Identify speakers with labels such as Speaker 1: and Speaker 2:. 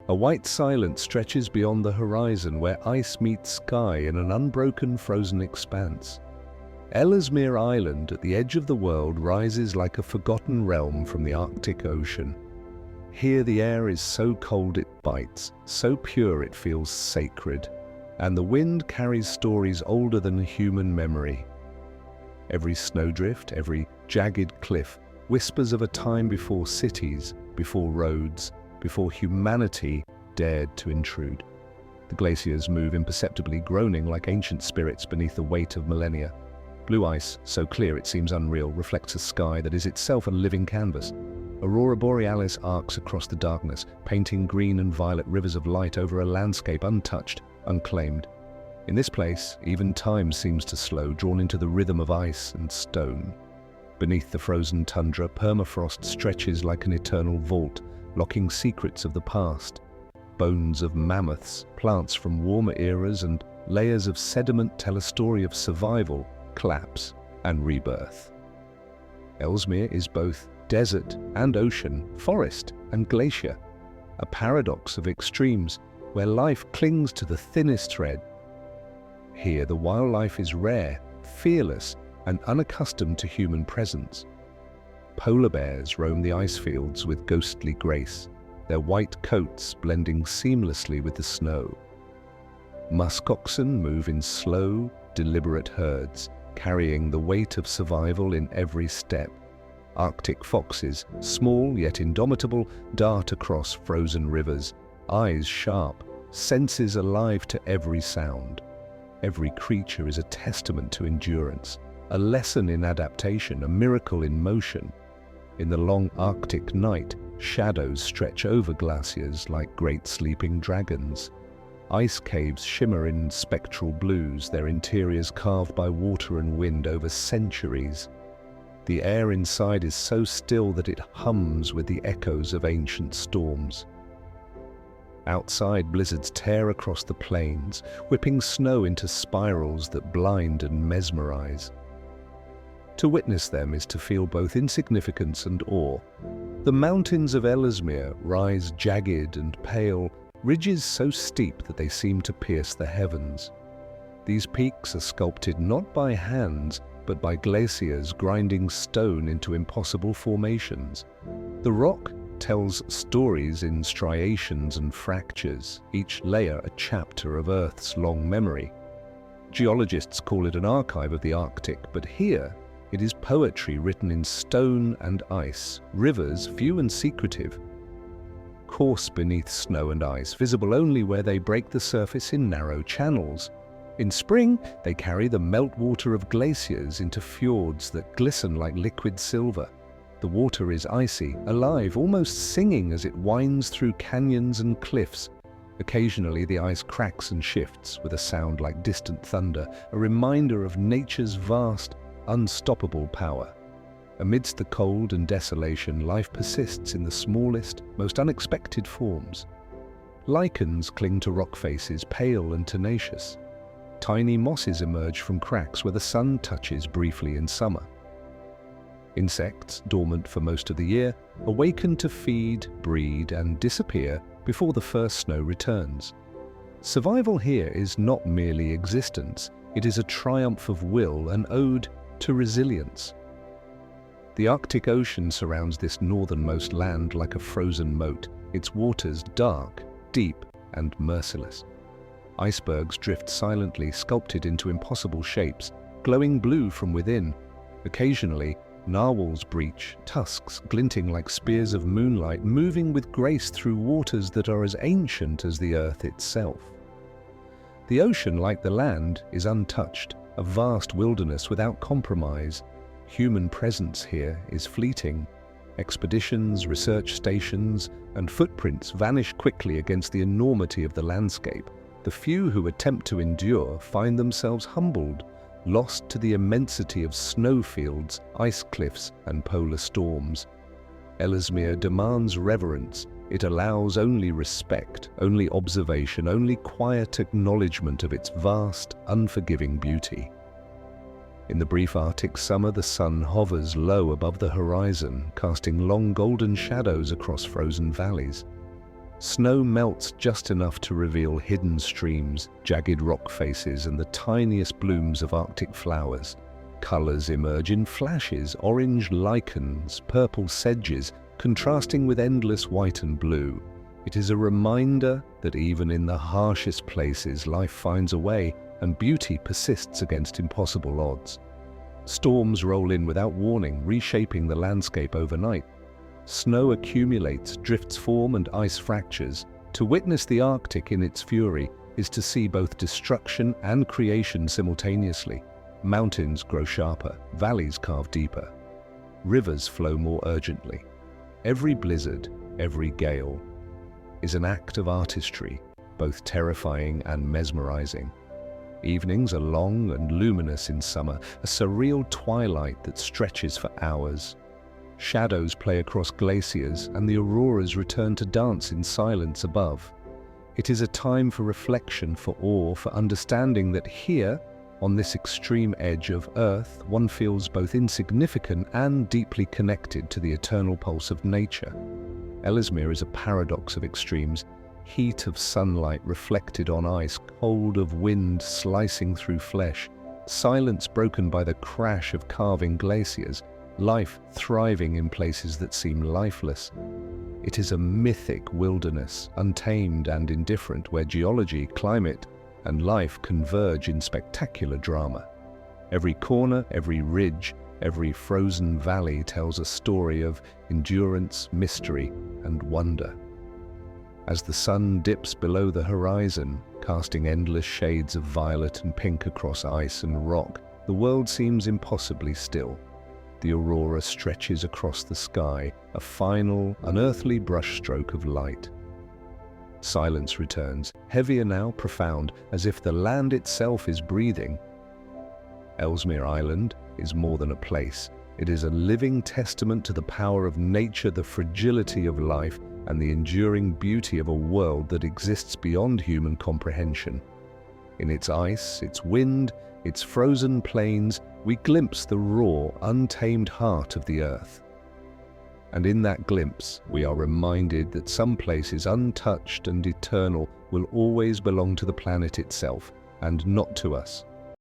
Speaker 1: A white silence stretches beyond the horizon where ice meets sky in an unbroken frozen expanse. Ellesmere Island at the edge of the world rises like a forgotten realm from the Arctic Ocean. Here the air is so cold it bites, so pure it feels sacred, and the wind carries stories older than human memory. Every snowdrift, every jagged cliff whispers of a time before cities, before roads, before humanity dared to intrude. The glaciers move imperceptibly, groaning like ancient spirits beneath the weight of millennia. Blue ice, so clear it seems unreal, reflects a sky that is itself a living canvas. Aurora Borealis arcs across the darkness, painting green and violet rivers of light over a landscape untouched, unclaimed. In this place, even time seems to slow, drawn into the rhythm of ice and stone. Beneath the frozen tundra, permafrost stretches like an eternal vault, locking secrets of the past. Bones of mammoths, plants from warmer eras, and layers of sediment tell a story of survival, collapse, and rebirth. Ellesmere is both desert and ocean, forest and glacier, a paradox of extremes where life clings to the thinnest thread. Here the wildlife is rare, fearless, and unaccustomed to human presence. Polar bears roam the ice fields with ghostly grace, their white coats blending seamlessly with the snow. Musk oxen move in slow, deliberate herds, carrying the weight of survival in every step. Arctic foxes, small yet indomitable, dart across frozen rivers, eyes sharp, senses alive to every sound. Every creature is a testament to endurance, a lesson in adaptation, a miracle in motion. In the long Arctic night, shadows stretch over glaciers like great sleeping dragons. Ice caves shimmer in spectral blues, their interiors carved by water and wind over centuries. The air inside is so still that it hums with the echoes of ancient storms. Outside, blizzards tear across the plains, whipping snow into spirals that blind and mesmerize. To witness them is to feel both insignificance and awe. The mountains of Ellesmere rise jagged and pale, ridges so steep that they seem to pierce the heavens. These peaks are sculpted not by hands, but by glaciers grinding stone into impossible formations. The rock tells stories in striations and fractures, each layer a chapter of Earth's long memory. Geologists call it an archive of the Arctic, but here it is poetry written in stone and ice, rivers few and secretive, course beneath snow and ice, visible only where they break the surface in narrow channels. In spring, they carry the meltwater of glaciers into fjords that glisten like liquid silver. The water is icy, alive, almost singing as it winds through canyons and cliffs. Occasionally, the ice cracks and shifts with a sound like distant thunder, a reminder of nature's vast, unstoppable power. Amidst the cold and desolation, life persists in the smallest, most unexpected forms. Lichens cling to rock faces, pale and tenacious. Tiny mosses emerge from cracks where the sun touches briefly in summer. Insects, dormant for most of the year, awaken to feed, breed, and disappear before the first snow returns. Survival here is not merely existence, it is a triumph of will, an ode to resilience. The Arctic Ocean surrounds this northernmost land like a frozen moat, its waters dark, deep, and merciless. Icebergs drift silently, sculpted into impossible shapes, glowing blue from within. Occasionally, narwhals breach, tusks glinting like spears of moonlight, moving with grace through waters that are as ancient as the earth itself. The ocean, like the land, is untouched, a vast wilderness without compromise. Human presence here is fleeting. Expeditions, research stations, and footprints vanish quickly against the enormity of the landscape. The few who attempt to endure find themselves humbled, lost to the immensity of snowfields, ice cliffs, and polar storms. Ellesmere demands reverence. It allows only respect, only observation, only quiet acknowledgement of its vast, unforgiving beauty. In the brief Arctic summer, the sun hovers low above the horizon, casting long golden shadows across frozen valleys. Snow melts just enough to reveal hidden streams, jagged rock faces, and the tiniest blooms of Arctic flowers. Colors emerge in flashes: orange lichens, purple sedges, contrasting with endless white and blue. It is a reminder that even in the harshest places, life finds a way, and beauty persists against impossible odds. Storms roll in without warning, reshaping the landscape overnight. Snow accumulates, drifts form, and ice fractures. To witness the Arctic in its fury is to see both destruction and creation simultaneously. Mountains grow sharper, valleys carve deeper, rivers flow more urgently. Every blizzard, every gale, is an act of artistry, both terrifying and mesmerizing. Evenings are long and luminous in summer, a surreal twilight that stretches for hours. Shadows play across glaciers, and the auroras return to dance in silence above. It is a time for reflection, for awe, for understanding that here, on this extreme edge of Earth, one feels both insignificant and deeply connected to the eternal pulse of nature. Ellesmere is a paradox of extremes: heat of sunlight reflected on ice, cold of wind slicing through flesh, silence broken by the crash of carving glaciers, life thriving in places that seem lifeless. It is a mythic wilderness, untamed and indifferent, where geology, climate, and life converge in spectacular drama. Every corner, every ridge, every frozen valley tells a story of endurance, mystery, and wonder. As the sun dips below the horizon, casting endless shades of violet and pink across ice and rock, the world seems impossibly still. The aurora stretches across the sky, a final, unearthly brushstroke of light. Silence returns, heavier now, profound, as if the land itself is breathing. Ellesmere Island is more than a place. It is a living testament to the power of nature, the fragility of life, and the enduring beauty of a world that exists beyond human comprehension. In its ice, its wind, its frozen plains, we glimpse the raw, untamed heart of the earth. And in that glimpse, we are reminded that some places untouched and eternal will always belong to the planet itself, and not to us.